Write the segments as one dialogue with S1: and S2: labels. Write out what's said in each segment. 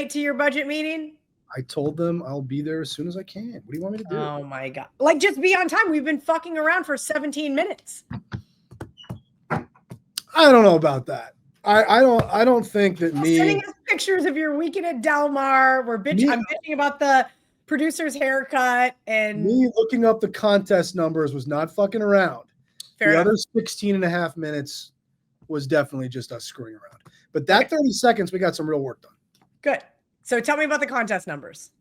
S1: late to your budget meeting?
S2: I told them I'll be there as soon as I can. What do you want me to do?
S1: Oh my God. Like, just be on time. We've been fucking around for 17 minutes.
S2: I don't know about that. I don't think that me
S1: sending us pictures of your weekend at Del Mar. I'm bitching about the producer's haircut, and
S2: me looking up the contest numbers was not fucking around.
S1: Fair enough.
S2: Other 16 and a half minutes was definitely just us screwing around. But that 30 seconds, we got some real work done.
S1: Good. So tell me about the contest numbers.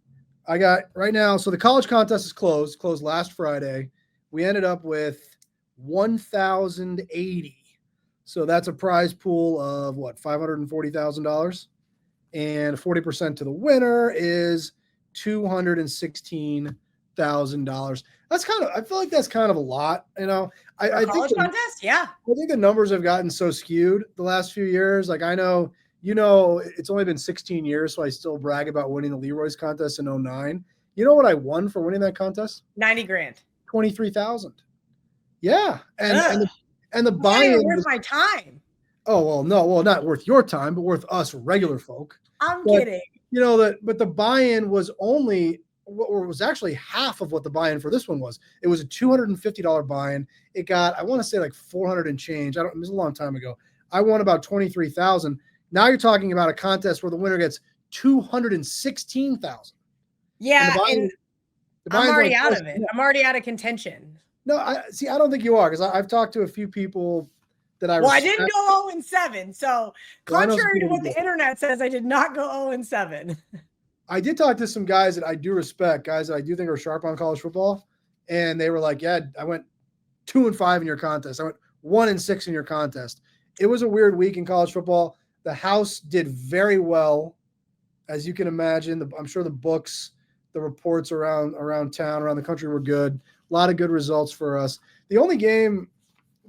S2: I got right now. So the college contest is closed last Friday. We ended up with 1,080. So that's a prize pool of what, $540,000, and 40% to the winner is $216,000. That's I feel like that's kind of a lot, you know. I
S1: college
S2: think
S1: contest, yeah.
S2: I think the numbers have gotten so skewed the last few years. Like I know, it's only been 16 years, so I still brag about winning the Leroy's contest in 2009. You know what I won for winning that contest?
S1: $90,000.
S2: 23,000. Yeah, and the buy-in
S1: worth my time.
S2: Oh well, no, well not worth your time, but worth us regular folk.
S1: I'm kidding.
S2: You know but the buy-in was only, or was actually half of what the buy-in for this one was. It was a $250 buy-in. It got, I want to say like 400 and change. It was a long time ago. I won about 23,000. Now you're talking about a contest where the winner gets 216,000.
S1: Yeah, and I'm already out of it. I'm already out of contention.
S2: No, I don't think you are, because I've talked to a few people that I.
S1: Well, I didn't go 0-7. So contrary to what the internet says, I did not go 0-7.
S2: I did talk to some guys that I do respect, guys that I do think are sharp on college football, and they were like, "Yeah, I went 2-5 in your contest. I went 1-6 in your contest." It was a weird week in college football. The house did very well, as you can imagine. I'm sure the books, the reports around town, around the country were good. A lot of good results for us. The one game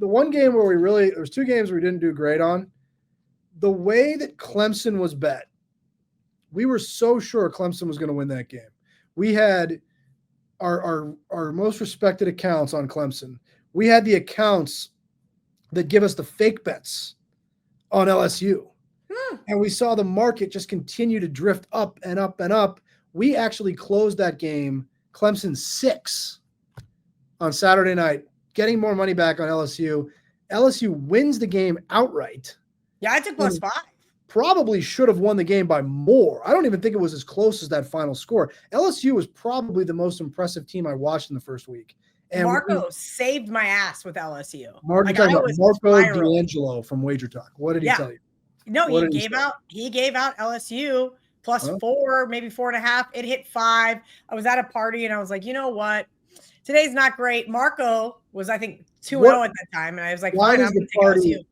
S2: where there's two games we didn't do great on. The way that Clemson was bet, we were so sure Clemson was going to win that game. We had our most respected accounts on Clemson. We had the accounts that give us the fake bets on LSU. And we saw the market just continue to drift up and up and up. We actually closed that game, Clemson 6 on Saturday night, getting more money back on LSU. LSU wins the game outright.
S1: Yeah, I took +5.
S2: Probably should have won the game by more. I don't even think it was as close as that final score. LSU was probably the most impressive team I watched in the first week. And
S1: Marco saved my ass with LSU.
S2: Marco D'Angelo from WagerTalk. What did he tell you?
S1: No, he gave out LSU +4, maybe 4.5. It hit 5. I was at a party and I was like, you know what? Today's not great. Marco was, I think, 2-0 at that time. And I was like, fine, I'm going to take LSU.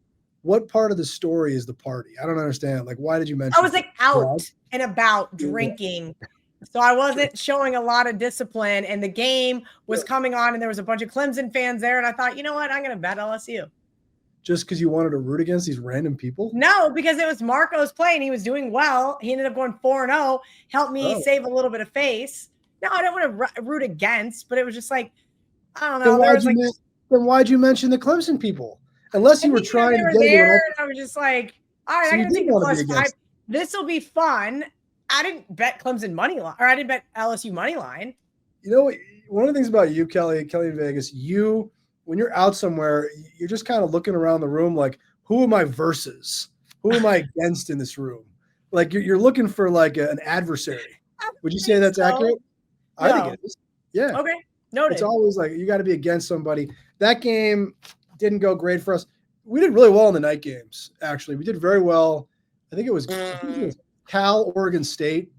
S2: What part of the story is the party? I don't understand. Like, why did you mention
S1: I was like out and about drinking. So I wasn't showing a lot of discipline, and the game was coming on, and there was a bunch of Clemson fans there. And I thought, you know what? I'm going to bet LSU.
S2: Just because you wanted to root against these random people?
S1: No, because it was Marco's play and he was doing well. He ended up going 4-0, helped me save a little bit of face. No, I don't want to root against, but it was just like, I don't know.
S2: Then why'd you mention the Clemson people? Unless you were trying to get
S1: there, and I was just like, all right, I can take the +5. This will be fun. I didn't bet Clemson money line, or I didn't bet LSU money line.
S2: You know, one of the things about you, Kelly in Vegas, when you're out somewhere, you're just kind of looking around the room like, who am I versus? Who am I against in this room? Like you're looking for like an adversary. Would you say that's accurate?
S1: No.
S2: I think it is. Yeah.
S1: Okay. Noted.
S2: It's always like you got to be against somebody. That game didn't go great for us. We did really well in the night games, actually. We did very well. I think it was Cal, Oregon State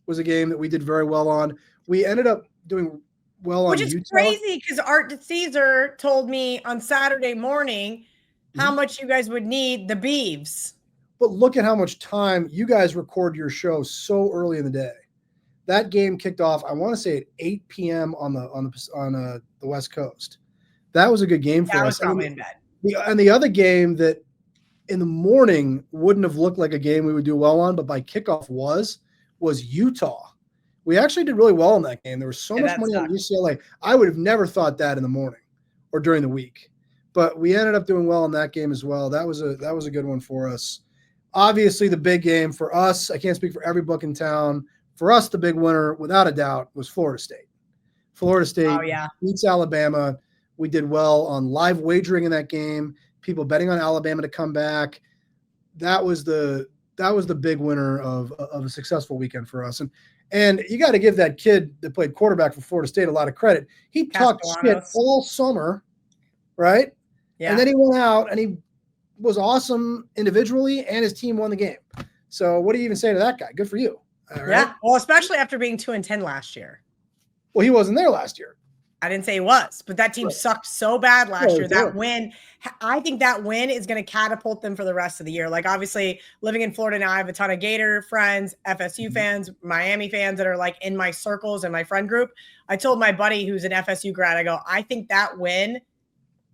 S2: was a game that we did very well on. We ended up doing well on Utah.
S1: Which is crazy because Art Caesar told me on Saturday morning how much you guys would need the Beavs.
S2: But look at how much time you guys record your show so early in the day. That game kicked off, I want to say at 8 p.m. on the West Coast. That was a good game for us.
S1: I was probably in bed.
S2: And the other game that in the morning wouldn't have looked like a game we would do well on, but by kickoff was Utah. We actually did really well in that game. There was so much money on UCLA. I would have never thought that in the morning or during the week. But we ended up doing well in that game as well. That was a good one for us. obviously the big game for us, I can't speak for every book in town. For us, the big winner, without a doubt, was Florida State. Florida State beats Alabama. We did well on live wagering in that game. People betting on Alabama to come back. That was the big winner of a successful weekend for us. And you got to give that kid that played quarterback for Florida State a lot of credit. He talked shit all summer, right? Yeah. And then he went out and he was awesome individually, and his team won the game. So what do you even say to that guy? Good for you. Right?
S1: Yeah. Well, especially after being 2-10 last year.
S2: Well, he wasn't there last year.
S1: I didn't say he was, but that team sucked so bad last year. That win, I think that win is going to catapult them for the rest of the year. Like, obviously, living in Florida now, I have a ton of Gator friends, FSU fans, Miami fans that are like in my circles and my friend group. I told my buddy who's an FSU grad, I go, I think that win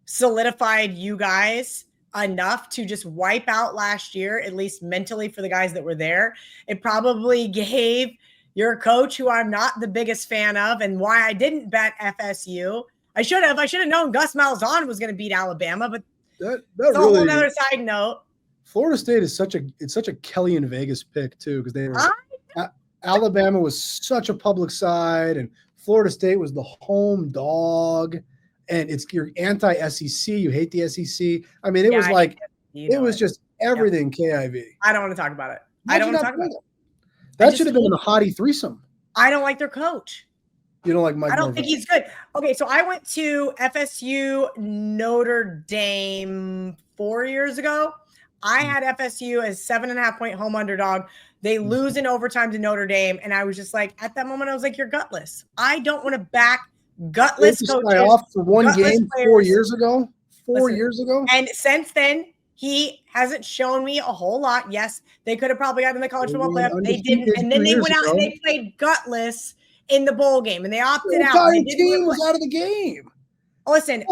S1: solidified you guys enough to just wipe out last year, at least mentally for the guys that were there. It probably gave your coach, who I'm not the biggest fan of, and why I didn't bet FSU. I should have known Gus Malzahn was going to beat Alabama, but that's really, a whole other side note.
S2: Florida State is such a KellyInVegas pick too, because they were Alabama was such a public side, and Florida State was the home dog. And it's your anti-SEC. You hate the SEC. I mean, it was like it was just everything KIV.
S1: I don't want to talk about it. I don't want to talk about it.
S2: That should have been a hottie threesome.
S1: I don't like their coach.
S2: You don't like Mike?
S1: I don't think he's good. Okay, so I went to FSU Notre Dame 4 years ago. I had FSU as 7.5-point home underdog. They lose in overtime to Notre Dame, and I was just like, at that moment, I was like, "You're gutless. I don't want to back." Gutless coaches
S2: off for one game players. 4 years ago. 4 years ago.
S1: And since then, he hasn't shown me a whole lot. Yes, they could have probably gotten in the college football playoff. They didn't. And then they went out and they played gutless in the bowl game, and they opted out.
S2: The entire team was out of the game.
S1: Listen,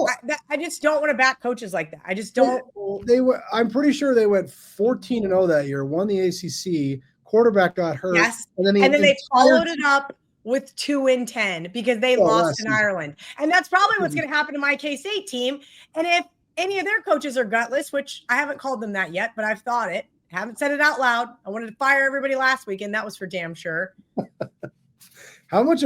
S1: I just don't want to back coaches like that. I just don't.
S2: They were. I'm pretty sure they went 14-0 that year. Won the ACC. Quarterback got hurt.
S1: Yes, and then they followed it up with 2-10 because they lost in Ireland. And that's probably what's going to happen to my K-State team. And if any of their coaches are gutless, which I haven't called them that yet, but I've thought it, haven't said it out loud. I wanted to fire everybody last week, and that was for damn sure.
S2: How much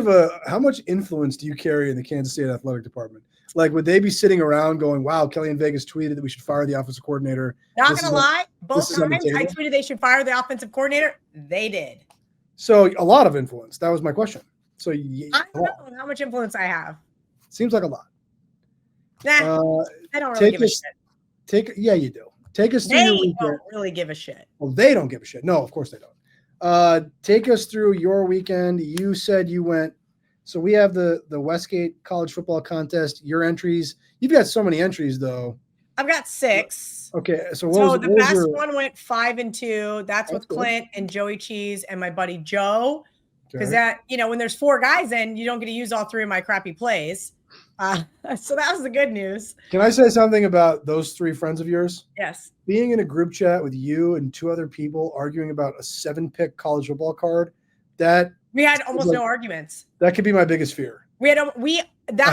S2: influence do you carry in the Kansas State athletic department? Like, would they be sitting around going, wow, KellyInVegas tweeted that we should fire the offensive coordinator?
S1: Not going to lie. Both times I tweeted they should fire the offensive coordinator. They did.
S2: So a lot of influence. That was my question. So
S1: I don't know how much influence I have.
S2: Seems like a lot.
S1: Nah, I don't really give a shit.
S2: Yeah, you do. Take us through your weekend.
S1: They don't really give a shit.
S2: Well, they don't give a shit. No, of course they don't. Take us through your weekend. You said you went. So we have the Westgate college football contest. Your entries. You've got so many entries, though.
S1: I've got 6.
S2: Okay, so
S1: the best one went 5-2. That's with Clint and Joey Cheese and my buddy Joe. Because that, when there's 4 guys in, you don't get to use all 3 of my crappy plays. So that was the good news.
S2: Can I say something about those 3 friends of yours?
S1: Yes.
S2: Being in a group chat with you and 2 other people arguing about a 7-pick college football card,
S1: we had almost no arguments.
S2: That could be my biggest fear.
S1: That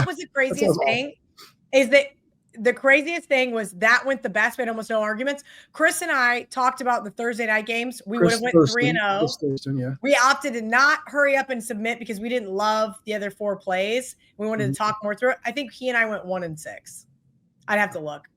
S1: was the craziest thing. Is that the craziest thing was that went the best. We had almost no arguments. Chris and I talked about the Thursday night games. We would have went 3-0.
S2: Yeah.
S1: We opted to not hurry up and submit because we didn't love the other 4 plays. We wanted to talk more through it. I think he and I went 1-6. I'd have to look.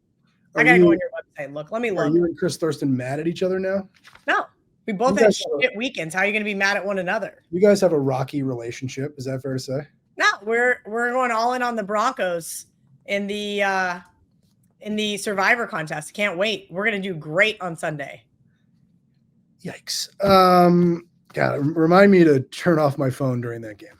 S1: I got to go on your website. Look, let me look.
S2: Are you and Chris Thurston mad at each other now?
S1: No. We both had shit weekends. How are you going to be mad at one another?
S2: You guys have a rocky relationship. Is that fair to say?
S1: No, we're going all in on the Broncos in the Survivor contest. Can't wait. We're going to do great on Sunday.
S2: Yikes. God, remind me to turn off my phone during that game.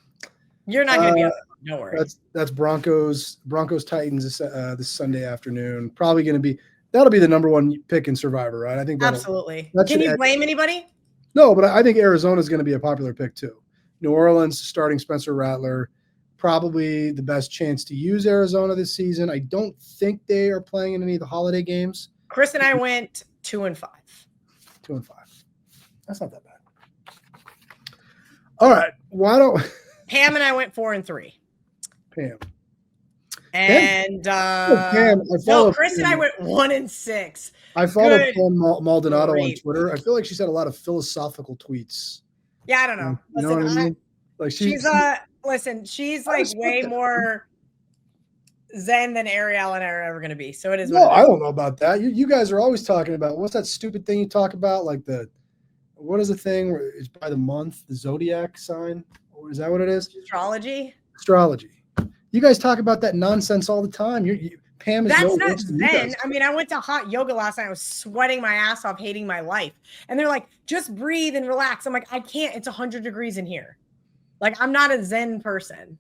S1: You're not going to be on the phone. Don't worry.
S2: That's Broncos Titans this Sunday afternoon. Probably going to be that'll be the number 1 pick in Survivor, right? I think
S1: absolutely. Can you blame anybody?
S2: No, but I think Arizona is going to be a popular pick too. New Orleans starting Spencer Rattler, probably the best chance to use Arizona this season. I don't think they are playing in any of the holiday games.
S1: Chris and I went 2-5.
S2: 2-5. That's not that bad. All right. Why don't
S1: Pam and I went 4-3.
S2: Pam.
S1: And Chris and I went 1-6.
S2: I follow Pam Maldonado on Twitter. I feel like she's had a lot of philosophical tweets.
S1: Yeah, I don't know.
S2: You know what I mean? Like she's
S1: like way more zen than Ariel and I are ever going to be. So it is.
S2: No, I don't know about that. You guys are always talking about, what's that stupid thing you talk about? Like what is the thing where it's by the month, the zodiac sign? Or is that what it is?
S1: Astrology.
S2: You guys talk about that nonsense all the time. Pam is
S1: That's not zen. I mean, I went to hot yoga last night. I was sweating my ass off, hating my life. And they're like, just breathe and relax. I'm like, I can't. It's 100 degrees in here. Like, I'm not a zen person.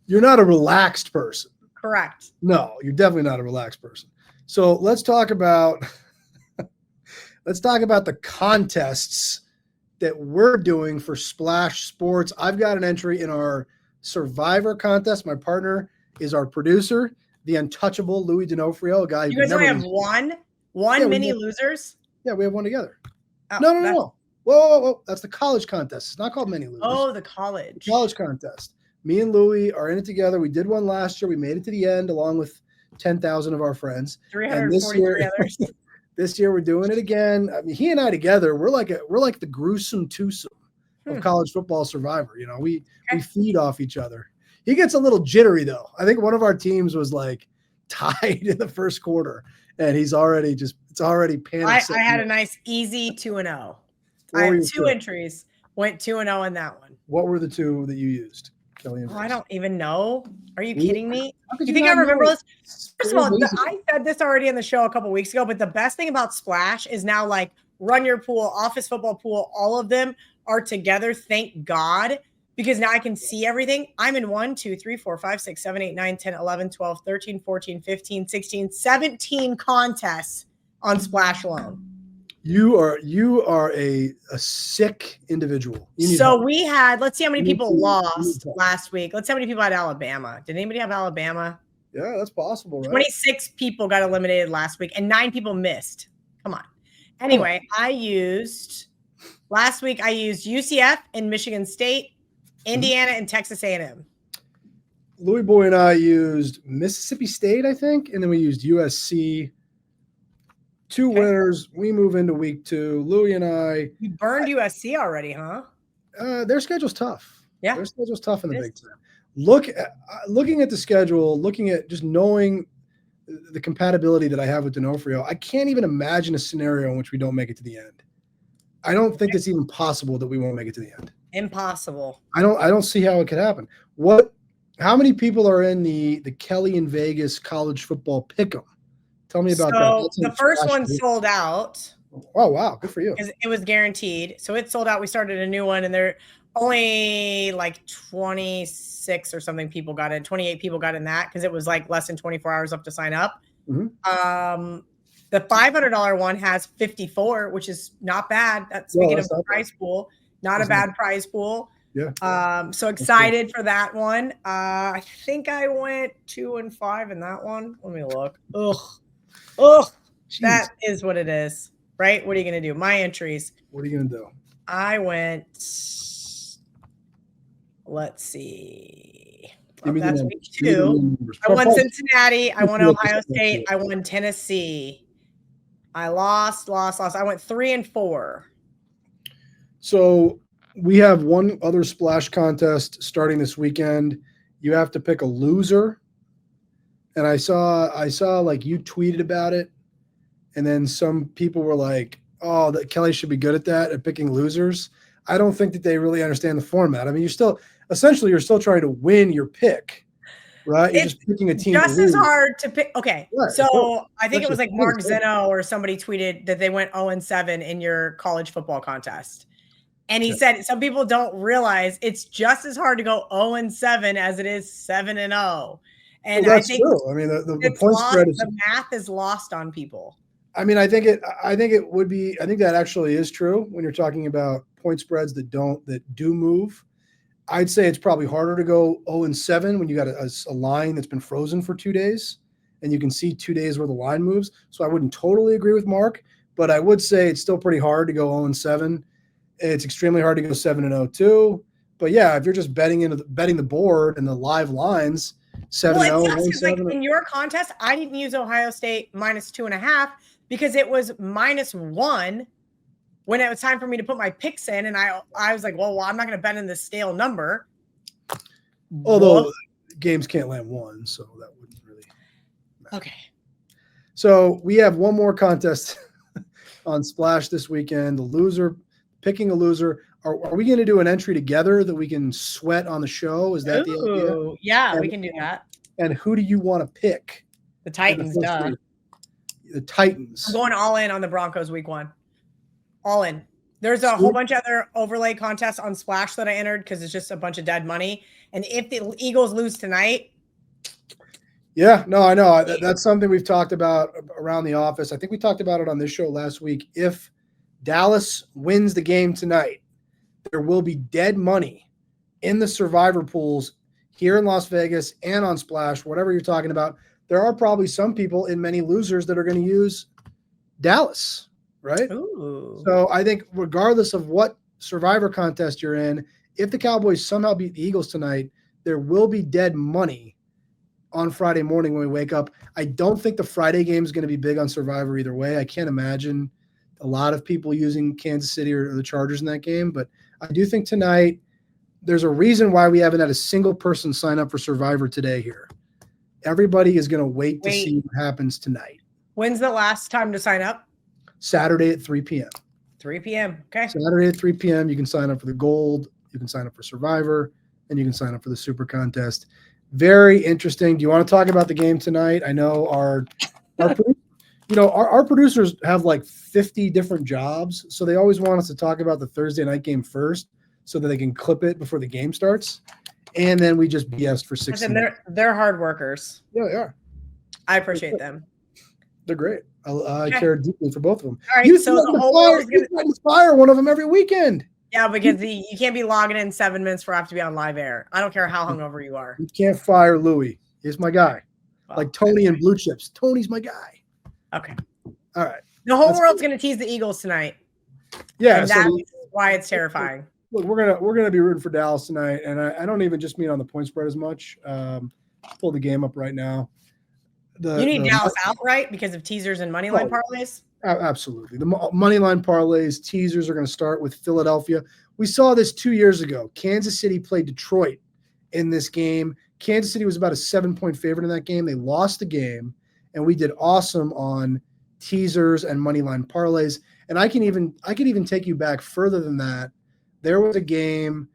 S2: You're not a relaxed person.
S1: Correct.
S2: No, you're definitely not a relaxed person. So let's talk about the contests that we're doing for Splash Sports. I've got an entry in our Survivor contest. My partner is our producer, the untouchable Louis D'Onofrio, a guy.
S1: You guys only have one mini losers?
S2: Yeah, we have one together. Oh, no. Whoa. That's the college contest. It's not called mini losers.
S1: Oh, the college
S2: contest. Me and Louis are in it together. We did one last year. We made it to the end along with 10,000 of our friends.
S1: 343 others.
S2: This year we're doing it again. I mean, he and I together, we're like the gruesome twosome of college football Survivor. You know, we feed off each other. He gets a little jittery though. I think one of our teams was like tied in the first quarter, and it's already panic.
S1: I had a nice easy 2-0. I have two entries. Went 2-0 in that one.
S2: What were the two that you used, Kelly?
S1: I don't even know. Are you kidding me? Do you think I remember this? First of all, I said this already in the show a couple weeks ago, but the best thing about Splash is now like Run Your Pool, Office Football Pool, all of them are together. Thank God. Because now I can see everything. I'm in 1, 2, 3, 4, 5, 6, 7, 8, 9, 10, 11, 12, 13, 14, 15, 16, 17 contests on Splash alone.
S2: You are a sick individual.
S1: We had, let's see how many people lost last week. Let's see how many people had Alabama. Did anybody have Alabama?
S2: Yeah, that's possible, right?
S1: 26 people got eliminated last week and 9 people missed. Come on. Anyway, last week I used UCF and Michigan State, Indiana and Texas A&M.
S2: Louis Boy and I used Mississippi State, I think, and then we used USC. Two winners. We move into week 2. Louis and I.
S1: You burned USC already, huh?
S2: Their schedule's tough.
S1: Yeah.
S2: Their schedule's tough in the Big Ten. Looking at the schedule, looking at just knowing the compatibility that I have with D'Onofrio, I can't even imagine a scenario in which we don't make it to the end. I don't think it's even possible that we won't make it to the end.
S1: Impossible.
S2: I don't see how it could happen. How many people are in the KellyInVegas college football pick'em? Tell me about that.
S1: So the first one sold out.
S2: Oh, wow. Good for you.
S1: It was guaranteed. So it sold out. We started a new one and there only like 26 or something people got in. 28 people got in that because it was like less than 24 hours up to sign up. Mm-hmm. The $500 one has 54, which is not bad. That's speaking of the prize pool. Not a bad prize pool.
S2: Yeah.
S1: So excited for that one. I think I went 2 and 5 in that one. Let me look. Ugh. That is what it is, right? What are you going to do? My entries.
S2: What are you going to do?
S1: I went, let's see. That's week 2. I won Cincinnati. I won Ohio State. I won Tennessee. I lost. I went 3 and 4.
S2: So we have one other Splash contest starting this weekend. You have to pick a loser. And I saw like you tweeted about it. And then some people were like, oh, that Kelly should be good at that, at picking losers. I don't think that they really understand the format. I mean, you're still trying to win your pick, right? You're just picking a team.
S1: Just as hard to pick. Okay. Right. So I think it was like Mark Zeno or somebody tweeted that they went 0-7 in your college football contest. And he said some people don't realize it's just as hard to go 0-7 as it is 7-0. And
S2: that's true. I mean, the point spread is,
S1: the math is lost on people.
S2: I mean, I think it would be. I think that actually is true when you're talking about point spreads that do move. I'd say it's probably harder to go 0-7 when you got a line that's been frozen for 2 days and you can see 2 days where the line moves. So I wouldn't totally agree with Mark, but I would say it's still pretty hard to go 0-7. It's extremely hard to go 7-0 too. But yeah, if you're just betting the board and the live lines, 7-0.
S1: Well, it sucks because like in your contest, I didn't use Ohio State -2.5 because it was -1 when it was time for me to put my picks in, and I was like, well, I'm not going to bet in this stale number.
S2: Although games can't land 1, so that wouldn't really matter.
S1: Okay.
S2: So we have one more contest on Splash this weekend. The loser, picking a loser. Are we going to do an entry together that we can sweat on the show? Is that the idea?
S1: Yeah, we can do that.
S2: And who do you want to pick?
S1: The Titans, duh.
S2: The Titans.
S1: I'm going all in on the Broncos week 1. All in. There's a whole bunch of other overlay contests on Splash that I entered because it's just a bunch of dead money. And if the Eagles lose tonight.
S2: Yeah, no, I know. That's something we've talked about around the office. I think we talked about it on this show last week. If Dallas wins the game tonight, there will be dead money in the survivor pools here in Las Vegas and on Splash, whatever you're talking about. There are probably some people in many losers that are going to use Dallas, right?
S1: Ooh.
S2: So I think regardless of what survivor contest you're in, if the Cowboys somehow beat the Eagles tonight, there will be dead money on Friday morning when we wake up. I don't think the Friday game is going to be big on survivor either way. I can't imagine a lot of people using Kansas City or the Chargers in that game, but I do think tonight there's a reason why we haven't had a single person sign up for survivor today here. Everybody is going to wait to see what happens tonight.
S1: When's the last time to sign up?
S2: Saturday at 3 p.m.
S1: 3 p.m. Okay.
S2: Saturday at 3 p.m. You can sign up for the gold, you can sign up for survivor, and you can sign up for the super contest. Very interesting. Do you want to talk about the game tonight? I know our producers have like 50 different jobs, so they always want us to talk about the Thursday night game first so that they can clip it before the game starts. And then we just BS'd for 6 minutes.
S1: They're hard workers.
S2: Yeah, they are.
S1: I appreciate them.
S2: They're great. I care deeply for both of them.
S1: All right, so the whole world is going
S2: to fire one of them every weekend.
S1: Yeah, because you can't be logging in 7 minutes for I have to be on live air. I don't care how hungover you are.
S2: You can't fire Louis. He's my guy. Like Tony and Blue Chips. Tony's my guy.
S1: Okay.
S2: All right.
S1: The whole world's going to tease the Eagles tonight.
S2: Yeah,
S1: and that's why it's terrifying.
S2: Look, we're gonna be rooting for Dallas tonight, and I don't even just mean on the point spread as much. Pull the game up right now.
S1: You need Dallas outright because of teasers and money line parlays?
S2: Absolutely. The money line parlays, teasers are going to start with Philadelphia. We saw this 2 years ago. Kansas City played Detroit in this game. Kansas City was about a 7-point favorite in that game. They lost the game, and we did awesome on teasers and money line parlays. And I could even take you back further than that. There was a game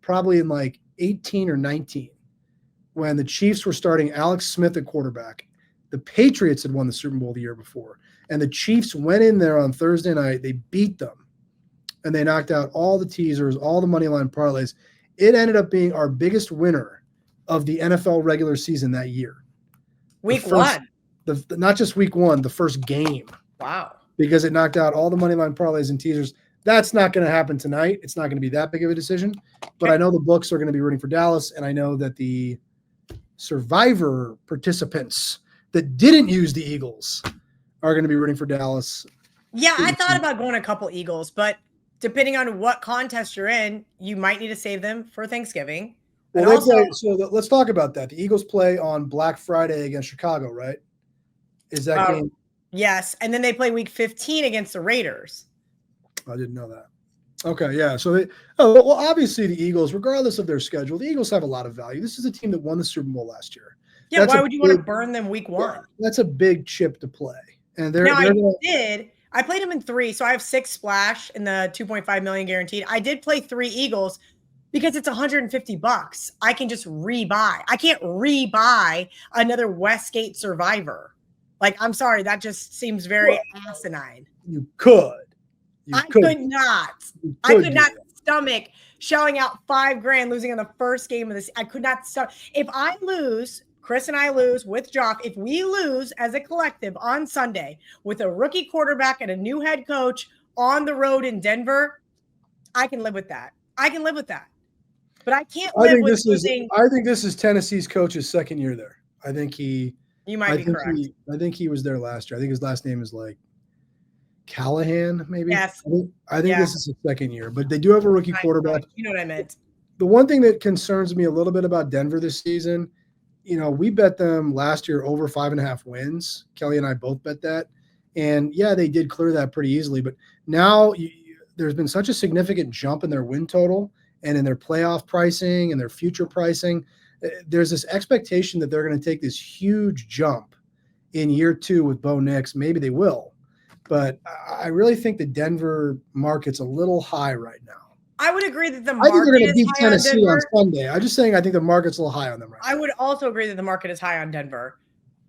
S2: probably in like 18 or 19 when the Chiefs were starting Alex Smith at quarterback. The Patriots had won the Super Bowl the year before, and the Chiefs went in there on Thursday night. They beat them, and they knocked out all the teasers, all the money line parlays. It ended up being our biggest winner of the NFL regular season that year.
S1: Week 1.
S2: Not just week 1, the first game.
S1: Wow.
S2: Because it knocked out all the money line parlays and teasers. That's not going to happen tonight. It's not going to be that big of a decision. But I know the books are going to be rooting for Dallas, and I know that the survivor participants that didn't use the Eagles are going to be rooting for Dallas.
S1: Yeah, I thought about going a couple Eagles, but depending on what contest you're in, you might need to save them for Thanksgiving.
S2: Well, let's talk about that. The Eagles play on Black Friday against Chicago, right? Is that game?
S1: Yes, and then they play week 15 against the Raiders.
S2: I didn't know that. Okay, yeah. So obviously the Eagles, regardless of their schedule, the Eagles have a lot of value. This is a team that won the Super Bowl last year.
S1: Yeah, why would you want to burn them week 1?
S2: Yeah, that's a big chip to play. And
S1: I played them in 3, so I have 6 splash in the 2.5 million guaranteed. I did play 3 Eagles because it's $150. I can just rebuy. I can't rebuy another Westgate Survivor. Like, I'm sorry, that just seems very asinine.
S2: You could.
S1: I could not stomach shelling out $5,000, losing in the first game of this. I could not stomach. If I lose, Chris and I lose with Jock. If we lose as a collective on Sunday with a rookie quarterback and a new head coach on the road in Denver, I can live with that. But I can't live with losing.
S2: I think this is Tennessee's coach's second year there. I think
S1: you might be correct.
S2: I think he was there last year. I think his last name is like Callahan, maybe.
S1: Yes.
S2: I think this is his second year, but they do have a rookie quarterback.
S1: You know what I meant.
S2: The one thing that concerns me a little bit about Denver this season we bet them last year over 5.5 wins. Kelly and I both bet that. And yeah, they did clear that pretty easily. But now there's been such a significant jump in their win total and in their playoff pricing and their future pricing. There's this expectation that they're going to take this huge jump in year 2 with Bo Nix. Maybe they will. But I really think the Denver market's a little high right now.
S1: I would agree that the
S2: I think they're
S1: market
S2: going to beat
S1: is high on
S2: Tennessee on
S1: Denver.
S2: Sunday. I'm just saying I think the market's a little high on them right now.
S1: I would also agree that the market is high on Denver.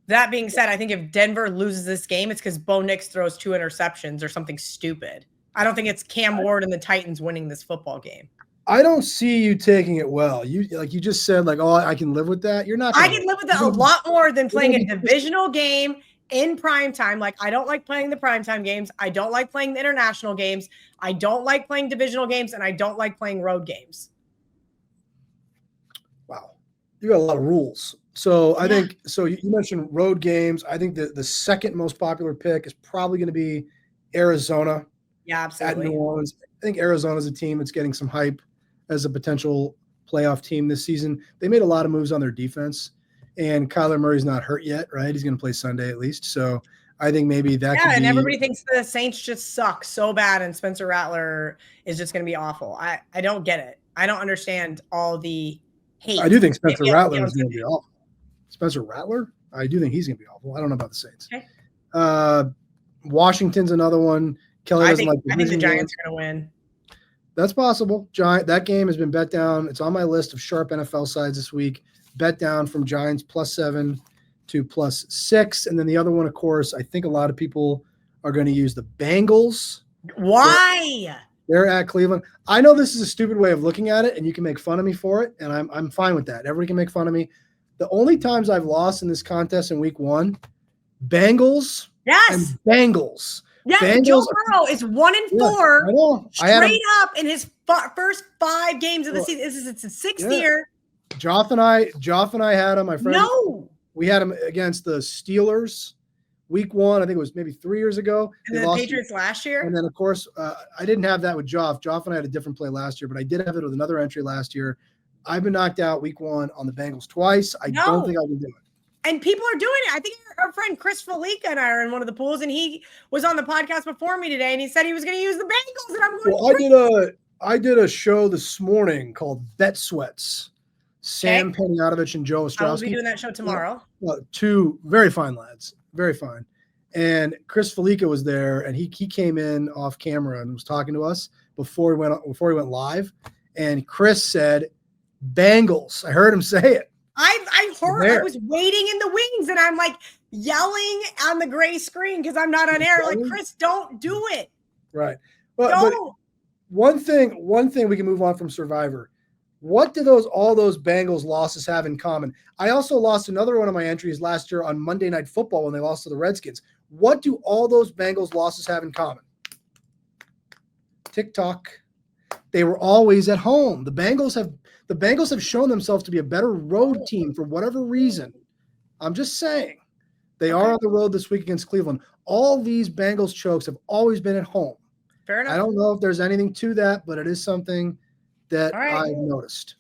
S1: That being said, I think if Denver loses this game, it's because Bo Nix throws 2 interceptions or something stupid. I don't think it's Cam Ward and the Titans winning this football game.
S2: I don't see you taking it well. You just said, oh, I can live with that. You're not.
S1: I can live with that a lot more than playing a divisional game in prime time. Like, I don't like playing the primetime games. I don't like playing the international games. I don't like playing divisional games, and I don't like playing road games.
S2: Wow. You got a lot of rules. So I think, you mentioned road games. I think the second most popular pick is probably going to be Arizona.
S1: Yeah, absolutely.
S2: At New Orleans. I think Arizona's a team that's getting some hype as a potential playoff team this season. They made a lot of moves on their defense, and Kyler Murray's not hurt yet, right? He's going to play Sunday at least. So I think maybe that could be.
S1: And everybody thinks the Saints just suck so bad and Spencer Rattler is just going to be awful. I don't get it. I don't understand all the hate.
S2: I do think Spencer Rattler is going to be awful. Spencer Rattler? I do think he's going to be awful. I don't know about the Saints. Okay. Washington's another one. Kelly doesn't like.
S1: I think the Giants are going to win.
S2: That's possible. That game has been bet down. It's on my list of sharp NFL sides this week. Bet down from Giants +7 to +6. And then the other one, of course, I think a lot of people are going to use the Bengals.
S1: Why?
S2: They're at Cleveland. I know this is a stupid way of looking at it, and you can make fun of me for it, and I'm fine with that. Everybody can make fun of me. The only times I've lost in this contest in week 1, Bengals and Bengals.
S1: Yeah,
S2: Bengals,
S1: Joe Burrow is 1-4 straight up in his first 5 games of the season. This is its 6th year.
S2: Joff and I had him. My friend.
S1: No,
S2: we had him against the Steelers, week 1. I think it was maybe 3 years ago.
S1: And the Patriots last year.
S2: And then of course, I didn't have that with Joff. Joff and I had a different play last year, but I did have it with another entry last year. I've been knocked out week 1 on the Bengals twice. I don't think I can do it.
S1: And people are doing it. I think our friend Chris Felica and I are in one of the pools, and he was on the podcast before me today, and he said he was going to use the Bengals. And I'm going,
S2: I did a show this morning called Bet Sweats. Sam Panayotovich and Joe Ostrowski.
S1: I will be doing that show tomorrow.
S2: 2 very fine lads, very fine. And Chris Felica was there, and he came in off camera and was talking to us before he went live. And Chris said, Bengals. I heard him say it.
S1: I heard. I was waiting in the wings, and I'm like yelling on the gray screen because I'm not on air. Like, Chris, don't do it.
S2: Right. But one thing we can move on from Survivor. What do all those Bengals losses have in common? I also lost another one of my entries last year on Monday Night Football when they lost to the Redskins. What do all those Bengals losses have in common? TikTok. They were always at home. The Bengals have shown themselves to be a better road team for whatever reason. I'm just saying. They are on the road this week against Cleveland. All these Bengals chokes have always been at home.
S1: Fair enough.
S2: I don't know if there's anything to that, but it is something that I've noticed.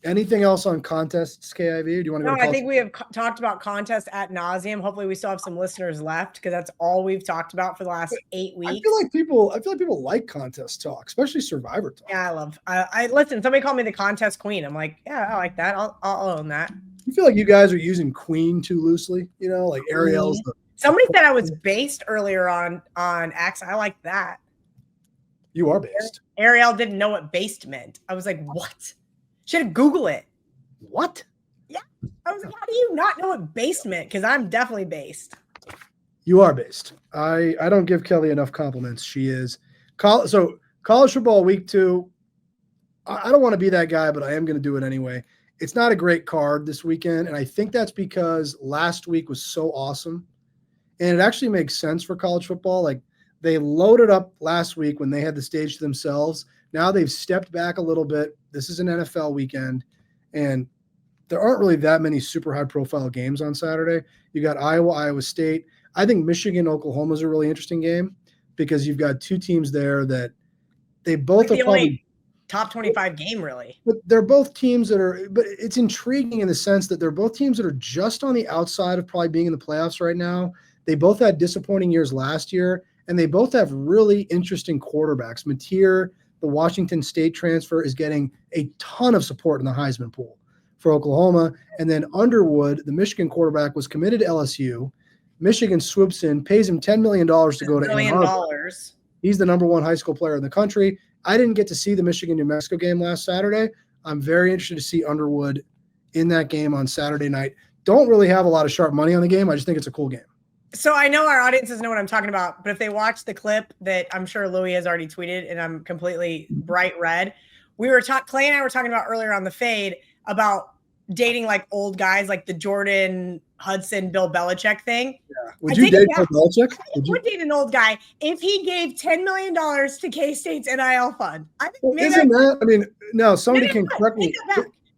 S2: Anything else on contests, KIV? Do you want to go?
S1: I think we have talked about contests ad nauseum. Hopefully we still have some listeners left because that's all we've talked about for the last 8 weeks.
S2: I feel like people like contest talk, especially Survivor talk.
S1: Yeah, I listen. Somebody called me the contest queen. I'm like, yeah, I like that. I'll own that.
S2: I feel like you guys are using queen too loosely. Like Ariel's.
S1: Somebody said I was based earlier on X. I like that.
S2: You are based.
S1: Ariel didn't know what based meant. I was like, what? Should have Google it.
S2: What?
S1: Yeah. I was like, how do you not know what based meant? Because I'm definitely based.
S2: You are based. I don't give Kelly enough compliments. She is. So college football week 2. I don't want to be that guy, but I am going to do it anyway. It's not a great card this weekend, and I think that's because last week was so awesome. And it actually makes sense for college football. Like, they loaded up last week when they had the stage to themselves. Now they've stepped back a little bit. This is an NFL weekend, and there aren't really that many super high-profile games on Saturday. You got Iowa, Iowa State. I think Michigan, Oklahoma is a really interesting game because you've got 2 teams there that they both are probably
S1: top 25 game, really.
S2: But they're both teams that are, but it's intriguing in the sense that they're both teams that are just on the outside of probably being in the playoffs right now. They both had disappointing years last year, and they both have really interesting quarterbacks. Mateer, the Washington State transfer, is getting a ton of support in the Heisman pool for Oklahoma. And then Underwood, the Michigan quarterback, was committed to LSU. Michigan swoops in, pays him $10 million to go to Ann Arbor. He's the number one high school player in the country. I didn't get to see the Michigan-New Mexico game last Saturday. I'm very interested to see Underwood in that game on Saturday night. Don't really have a lot of sharp money on the game. I just think it's a cool game.
S1: So I know our audiences know what I'm talking about, but if they watch the clip that I'm sure Louis has already tweeted, and I'm completely bright red, Clay and I were talking about earlier on the fade about dating like old guys, like the Jordan Hudson, Bill Belichick thing.
S2: Yeah. Would you date Bill Belichick?
S1: I would date an old guy if he gave $10 million to K-State's NIL fund. I think
S2: no, somebody can correct me.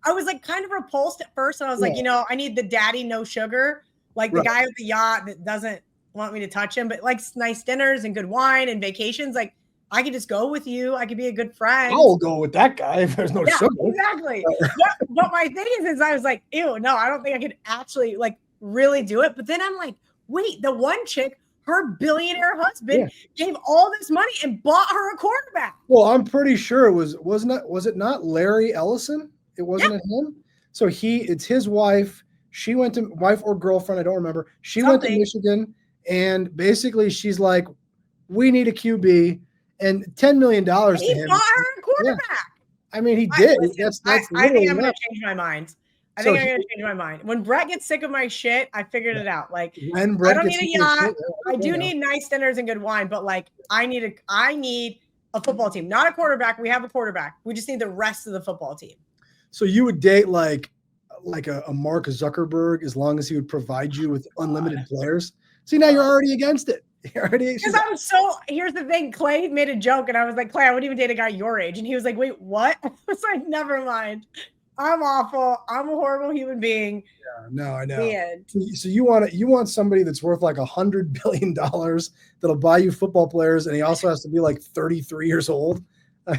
S1: I was like kind of repulsed at first, and I was like, I need the daddy, no sugar, like the guy with the yacht that doesn't want me to touch him, but likes nice dinners and good wine and vacations. Like, I could just go with you. I could be a good friend.
S2: I'll go with that guy if there's no sugar.
S1: Exactly. But my thing is I was like, ew, no, I don't think I could actually like really do it. But then I'm like, wait, the one chick, her billionaire husband gave all this money and bought her a quarterback.
S2: Well, I'm pretty sure was it not Larry Ellison? It wasn't him. So it's his wife. She went to wife or girlfriend. I don't remember. She went to Michigan, and basically she's like, we need a QB. And $10 million to him.
S1: He bought her a quarterback.
S2: Yeah. I mean, he did.
S1: I think I'm going to change my mind. I'm going to change my mind. When Brett gets sick of my shit, I figured it out. Like, I don't need a yacht. I do need nice dinners and good wine, but like, I need a football team, not a quarterback. We have a quarterback. We just need the rest of the football team.
S2: So you would date like a Mark Zuckerberg as long as he would provide you with unlimited players. See, now you're already against it.
S1: Because here's the thing. Clay made a joke, and I was like, Clay, I wouldn't even date a guy your age. And he was like, wait, what? I was like, never mind. I'm awful. I'm a horrible human being.
S2: Yeah, no, I know.
S1: The end.
S2: So you want somebody that's worth like $100 billion that'll buy you football players, and he also has to be like 33 years old. All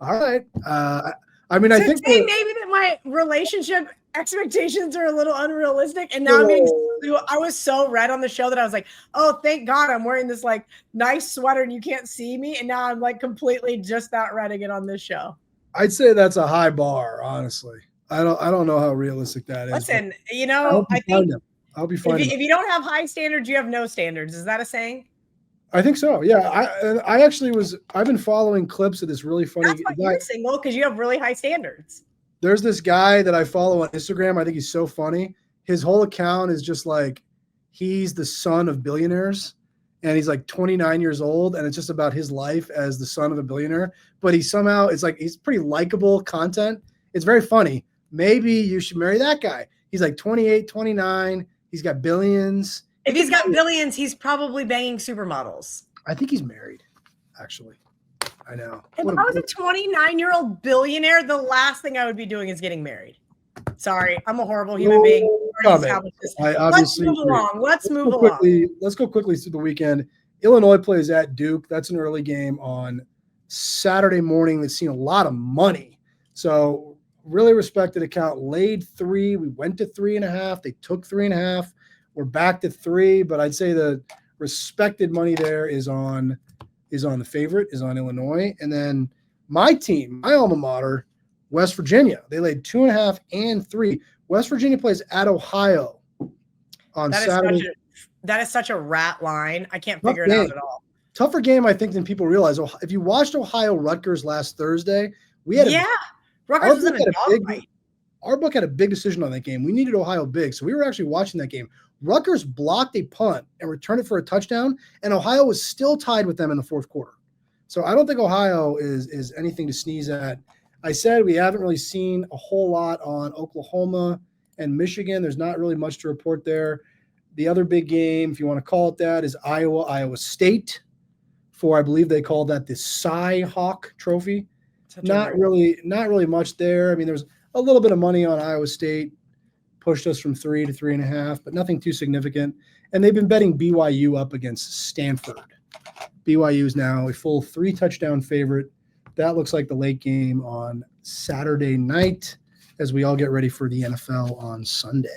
S2: right. I mean, I think
S1: maybe that my relationship expectations are a little unrealistic, and now I was so red on the show that I was like, oh, thank God I'm wearing this like nice sweater and you can't see me, and now I'm like completely just that red again on this show.
S2: I'd say that's a high bar, honestly. I don't know how realistic that is.
S1: Listen, I think
S2: I'll be fine.
S1: If you don't have high standards, you have no standards. Is that a saying?
S2: I think so. Yeah. I've been following clips of this really funny.
S1: That's why you're single, because you have really high standards.
S2: There's this guy that I follow on Instagram. I think he's so funny. His whole account is just like, he's the son of billionaires, and he's like 29 years old, and it's just about his life as the son of a billionaire. But he's pretty likable content. It's very funny. Maybe you should marry that guy. He's like 28, 29. He's got billions.
S1: If he's got billions, he's probably banging supermodels.
S2: I think he's married, actually. I know.
S1: If I was a 29-year-old billionaire, the last thing I would be doing is getting married. Sorry, I'm a horrible human being. Let's move along. Let's
S2: go quickly through the weekend. Illinois plays at Duke. That's an early game on Saturday morning. That's seen a lot of money. So really respected account. Laid 3. We went to 3.5. They took 3.5. We're back to 3, but I'd say the respected money there is on the favorite, is on Illinois. And then my team, my alma mater, West Virginia. They laid 2.5 and 3. West Virginia plays at Ohio on Saturday.
S1: That is such a rat line. I can't figure it out at all.
S2: Tougher game, I think, than people realize. If you watched Ohio Rutgers last Thursday,
S1: Rutgers was in a dogfight.
S2: Our book had a big decision on that game. We needed Ohio big, so we were actually watching that game. Rutgers blocked a punt and returned it for a touchdown, and Ohio was still tied with them in the fourth quarter. So I don't think Ohio is anything to sneeze at. I said we haven't really seen a whole lot on Oklahoma and Michigan. There's not really much to report there. The other big game, if you want to call it that, is Iowa State. I believe they called that the Cy Hawk Trophy. Not really much there. I mean, there's a little bit of money on Iowa State, pushed us from 3 to 3.5, but nothing too significant. And they've been betting BYU up against Stanford. BYU is now a full 3-touchdown favorite. that looks like the late game on Saturday night as we all get ready for the NFL on Sunday.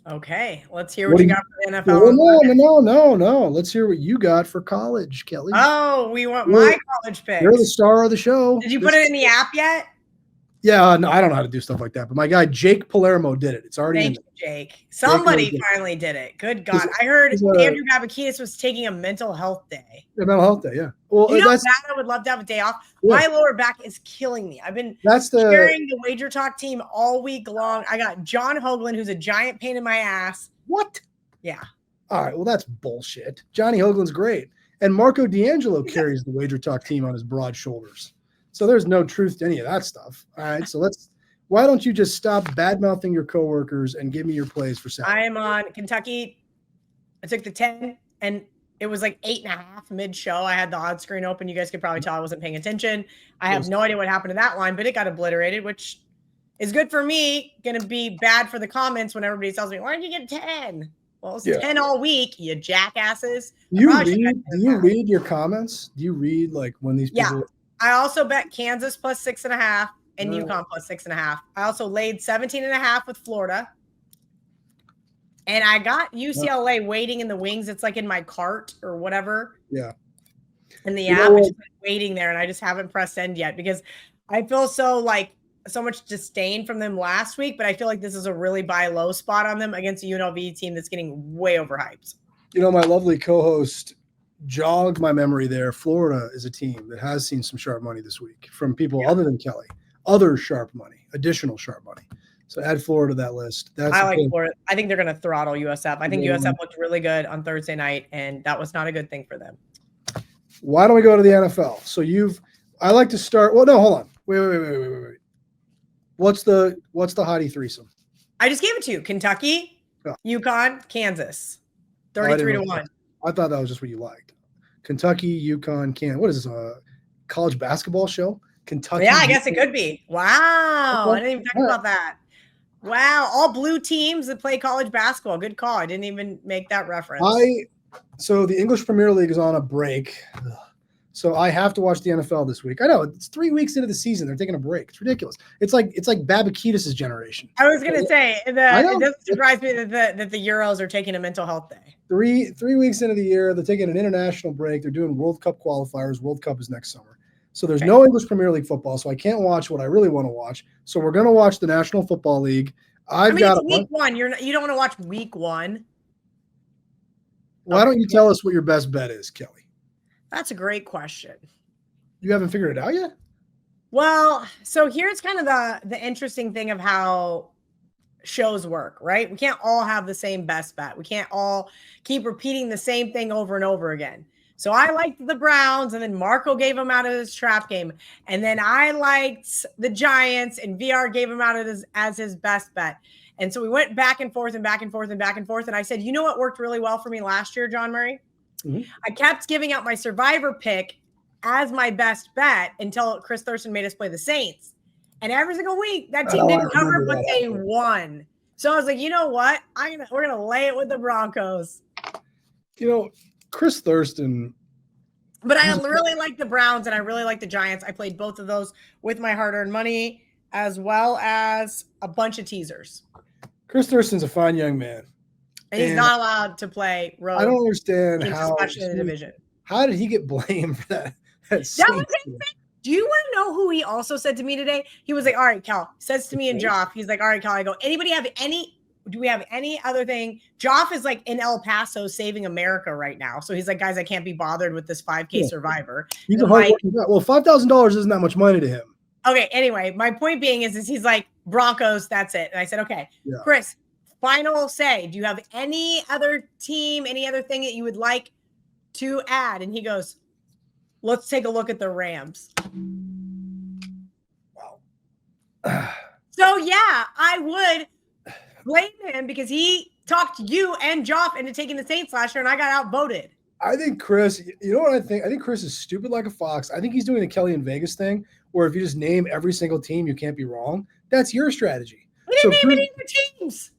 S1: Okay, let's hear what you got for the NFL.
S2: No. Let's hear what you got for college, Kelly.
S1: Oh, we want my college picks.
S2: You're the star of the show.
S1: Did you put it in the app yet?
S2: Yeah, no, I don't know how to do stuff like that, but my guy Jake Palermo did it. It's already
S1: Thank you, Jake. Somebody finally did it. Good God. I heard Andrew Babakitis was taking a mental health day.
S2: A mental health day, yeah. Well,
S1: you know that I would love to have a day off. Yeah. My lower back is killing me. I've been carrying the WagerTalk team all week long. I got John Hoagland, who's a giant pain in my ass.
S2: What?
S1: Yeah.
S2: All right, well, that's bullshit. Johnny Hoagland's great. And Marco D'Angelo carries the WagerTalk team on his broad shoulders. So there's no truth to any of that stuff. All right, so why don't you just stop bad-mouthing your coworkers and give me your plays for Saturday?
S1: I am on Kentucky. I took the 10, and it was like 8.5 mid-show. I had the odds screen open. You guys could probably tell I wasn't paying attention. I have no idea what happened to that line, but it got obliterated, which is good for me. Going to be bad for the comments when everybody tells me, why did you get 10? Well, it's 10 all week, you jackasses.
S2: Do you read your comments? Do you read like when these people?
S1: Yeah. I also bet Kansas plus 6.5 and UConn plus 6.5. I also laid 17.5 with Florida. And I got UCLA waiting in the wings. It's like in my cart or whatever.
S2: Yeah.
S1: In the app, it's waiting there, and I just haven't pressed send yet because I feel so much disdain from them last week, but I feel like this is a really buy low spot on them against a UNLV team that's getting way overhyped.
S2: You know, my lovely co-host jogged my memory there. Florida is a team that has seen some sharp money this week from people other than Kelly, other sharp money, additional sharp money. So add Florida to that list. I like
S1: Florida. I think they're going to throttle USF. I think USF looked really good on Thursday night, and that was not a good thing for them.
S2: Why don't we go to the NFL? So I like to start. Well, no, hold on. Wait. What's the hottie threesome?
S1: I just gave it to you. Kentucky, UConn, Kansas. 33-1.
S2: I thought that was just what you liked. Kentucky, UConn, Kansas. What is this? A college basketball show? Kentucky.
S1: Yeah, I guess it could be. Wow. I didn't even think about that. Wow. All blue teams that play college basketball. Good call. I didn't even make that reference.
S2: So the English Premier League is on a break. So I have to watch the NFL this week. I know it's 3 weeks into the season. They're taking a break. It's ridiculous. It's like Babakitis' generation.
S1: I was going to say, it doesn't surprise me that the Euros are taking a mental health day.
S2: 3 weeks into the year, they're taking an international break. They're doing World Cup qualifiers. World Cup is next summer. So there's no English Premier League football, so I can't watch what I really want to watch. So we're going to watch the National Football League.
S1: It's week one. You don't want to watch week one.
S2: Why don't you tell us what your best bet is, Kelly?
S1: That's a great question.
S2: You haven't figured it out yet?
S1: Well, so here's kind of the interesting thing of how shows work, right? We can't all have the same best bet. We can't all keep repeating the same thing over and over again. So I liked the Browns, and then Marco gave them out of his trap game. And then I liked the Giants, and VR gave him out as his best bet. And so we went back and forth and back and forth and back and forth. And I said, you know what worked really well for me last year, John Murray? Mm-hmm. I kept giving out my survivor pick as my best bet until Chris Thurston made us play the Saints. And every single week, that team didn't cover, but they won. So I was like, you know what? We're going to lay it with the Broncos.
S2: You know, Chris Thurston.
S1: But I really like the Browns and I really like the Giants. I played both of those with my hard-earned money as well as a bunch of teasers.
S2: Chris Thurston's a fine young man.
S1: And he's not allowed to play road.
S2: I don't understand
S1: especially in the division.
S2: How did he get blamed for that?
S1: That was insane. Do you want to know who he also said to me today? He was like, all right, Cal, says to me and Joff, he's like, all right, Cal, I go, do we have any other thing? Joff is like in El Paso saving America right now. So he's like, guys, I can't be bothered with this 5K survivor.
S2: He's a hard working guy. Well, $5,000 isn't that much money to him.
S1: Okay. Anyway, my point being is he's like, Broncos, that's it. And I said, okay, Chris, final say, do you have any other team, any other thing that you would like to add? And he goes, let's take a look at the Rams.
S2: Wow.
S1: So yeah, I would blame him because he talked you and Joff into taking the Saints last year, and I got outvoted.
S2: I think Chris, you know what I think? I think Chris is stupid like a fox. I think he's doing the KellyInVegas thing, where if you just name every single team, you can't be wrong. That's your strategy.
S1: We didn't name any other teams.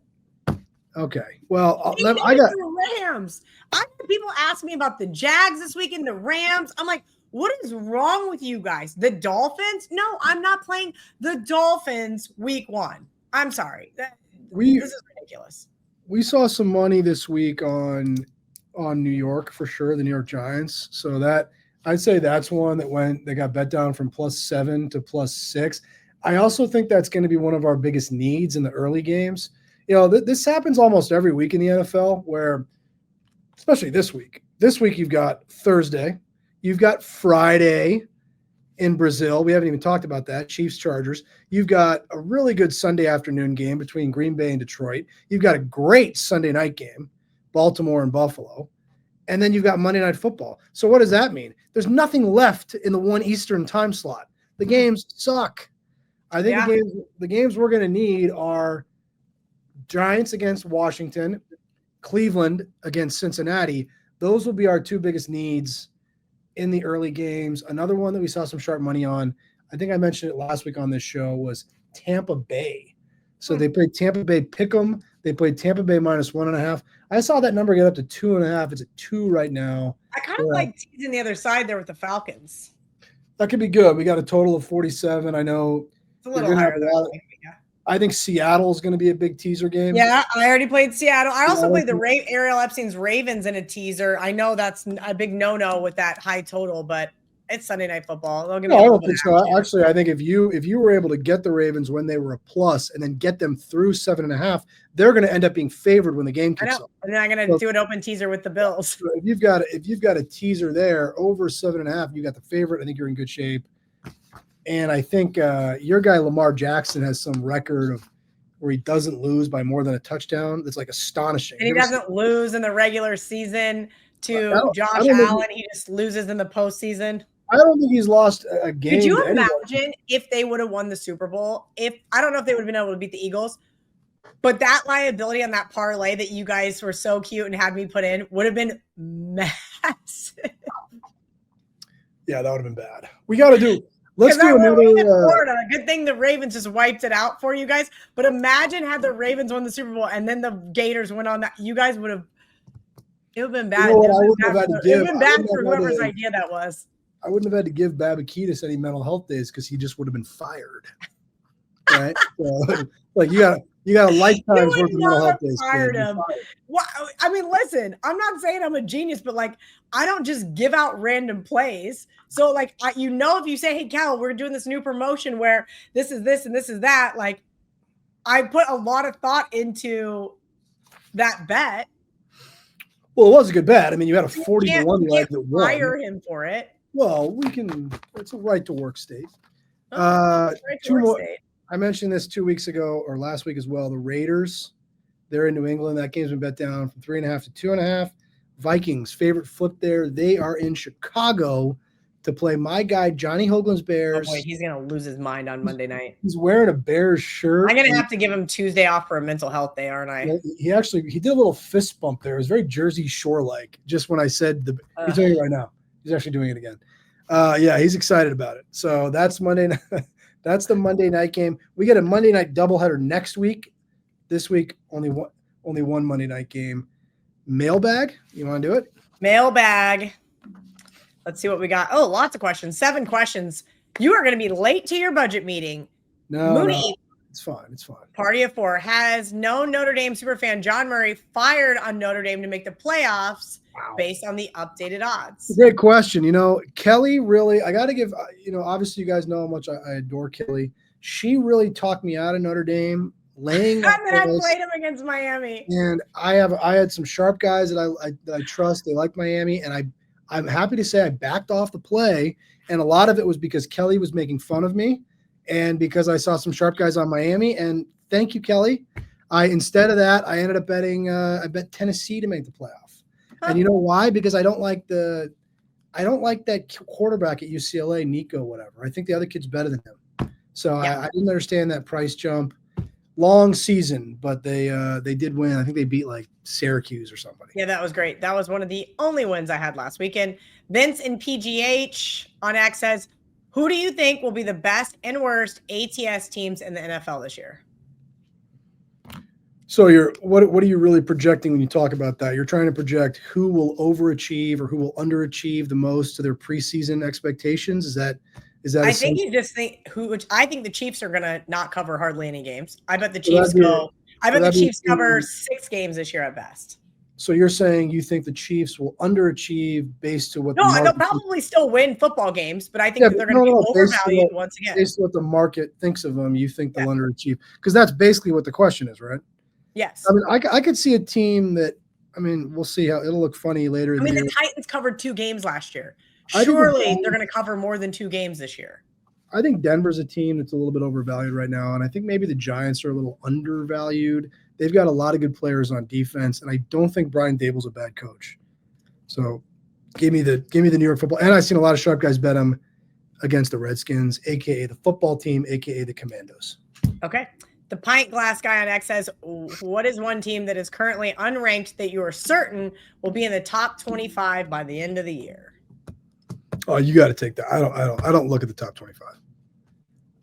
S2: Okay. Well,
S1: I got the Rams. I had people ask me about the Jags this weekend, the Rams. I'm like, What is wrong with you guys? The Dolphins? No, I'm not playing the Dolphins week 1. I'm sorry. This is ridiculous.
S2: We saw some money this week on New York for sure, the New York Giants. So that I'd say that's one that got bet down from +7 to +6. I also think that's going to be one of our biggest needs in the early games. This happens almost every week in the NFL, where, especially this week. This week you've got Thursday, you've got Friday in Brazil. We haven't even talked about that. Chiefs, Chargers. You've got a really good Sunday afternoon game between Green Bay and Detroit. You've got a great Sunday night game, Baltimore and Buffalo. And then you've got Monday Night Football. So what does that mean? There's nothing left in the 1 Eastern time slot. The games suck. I think the games we're going to need are Giants against Washington, Cleveland against Cincinnati. Those will be our 2 biggest needs in the early games. Another one that we saw some sharp money on, I think I mentioned it last week on this show, was Tampa Bay. So they played Tampa Bay Pick'em. They played Tampa Bay -1.5. I saw that number get up to 2.5. It's at 2 right now.
S1: I kind of like teasing the other side there with the Falcons.
S2: That could be good. We got a total of 47. I know
S1: it's a little higher than
S2: I think Seattle's going to be a big teaser game.
S1: Yeah, I already played Seattle. I also played the Ariel Epstein's Ravens in a teaser. I know that's a big no-no with that high total, but it's Sunday Night Football.
S2: I don't think so. Actually, I think if you were able to get the Ravens when they were a plus and then get them through 7.5, they're going to end up being favored when the game kicks off.
S1: And then I'm going to do an open teaser with the Bills.
S2: So if you've got a teaser there over 7.5, you got the favorite. I think you're in good shape. And I think your guy Lamar Jackson has some record of where he doesn't lose by more than a touchdown. That's like astonishing.
S1: And he doesn't lose in the regular season to Josh Allen. He just loses in the postseason.
S2: I don't think he's lost a game.
S1: Could you imagine if they would have won the Super Bowl? I don't know if they would have been able to beat the Eagles, but that liability on that parlay that you guys were so cute and had me put in would have been massive.
S2: Yeah, that would have been bad. We got to do. Let's do another.
S1: Florida. Good thing the Ravens just wiped it out for you guys. But imagine had the Ravens won the Super Bowl and then the Gators went on that. You guys would have. It would have been bad. It would have been bad for whoever's idea that was.
S2: I wouldn't have had to give Babakitis any mental health days because he just would have been fired. Right? So, like you got a lifetime's worth of mental health days.
S1: Fired him. Well, I mean, listen, I'm not saying I'm a genius, but like I don't just give out random plays. So like if you say, hey Cal, we're doing this new promotion where this is this and this is that, like I put a lot of thought into that bet.
S2: Well, it was a good bet. I mean, you had a 40-1 leg that won.
S1: Fire him for it.
S2: Well, it's a right to work state. I mentioned this 2 weeks ago or last week as well. The Raiders, they're in New England. That game's been bet down from 3.5 to 2.5. Vikings, favorite flip there. They are in Chicago to play my guy, Johnny Hoagland's Bears.
S1: Oh boy, he's going to lose his mind on Monday night.
S2: He's wearing a Bears shirt.
S1: I'm going to have to give him Tuesday off for a mental health day, aren't I?
S2: He did a little fist bump there. It was very Jersey Shore-like, just when I said he's doing it right now. He's actually doing it again. Yeah, he's excited about it. So that's Monday night. That's the Monday night game. We get a Monday night doubleheader next week. This week, only one Monday night game. Mailbag? You want to do it?
S1: Mailbag. Let's see what we got. Oh, lots of questions. 7 questions. You are going to be late to your budget meeting.
S2: No, it's fine. It's fine.
S1: Party of 4. Has known Notre Dame superfan John Murray fired on Notre Dame to make the playoffs based on the updated odds?
S2: Great question. Kelly really, I got to give, obviously you guys know how much I adore Kelly. She really talked me out of Notre Dame. And then
S1: I played him against Miami.
S2: And I had some sharp guys that I trust. They like Miami, and I'm happy to say I backed off the play, and a lot of it was because Kelly was making fun of me, and because I saw some sharp guys on Miami. And thank you, Kelly. Instead of that, I ended up betting. I bet Tennessee to make the playoff, and you know why? Because I don't like that quarterback at UCLA, Nico, whatever. I think the other kid's better than him. So yeah. I didn't understand that price jump. Long season, but they did win. I think they beat like Syracuse or somebody.
S1: Yeah, that was great. That was one of the only wins I had last weekend. Vince in PGH on X says, who do you think will be the best and worst ATS teams in the NFL this year?
S2: So what are you really projecting when you talk about that? You're trying to project who will overachieve or who will underachieve the most to their preseason expectations. Is that
S1: I think you just think I think the Chiefs are gonna not cover hardly any games. I bet the Chiefs cover 6 games this year at best.
S2: So you're saying you think the Chiefs will underachieve based to what?
S1: No, they'll probably still win football games, but I think that they're going to be overvalued once again.
S2: Based on what the market thinks of them, you think they'll underachieve, because that's basically what the question is, right?
S1: Yes.
S2: I mean, I could see a team that. I mean, we'll see how it'll look funny later.
S1: I mean, the Titans covered 2 games last year. Surely they're going to cover more than 2 games this year.
S2: I think Denver's a team that's a little bit overvalued right now, and I think maybe the Giants are a little undervalued. They've got a lot of good players on defense, and I don't think Brian Dable's a bad coach. So, give me the New York Football. And I've seen a lot of sharp guys bet them against the Redskins, aka the football team, aka the Commandos.
S1: Okay. The pint glass guy on X says, "What is one team that is currently unranked that you are certain will be in the top 25 by the end of the year?"
S2: Oh, you got to take that. I don't look at the top 25.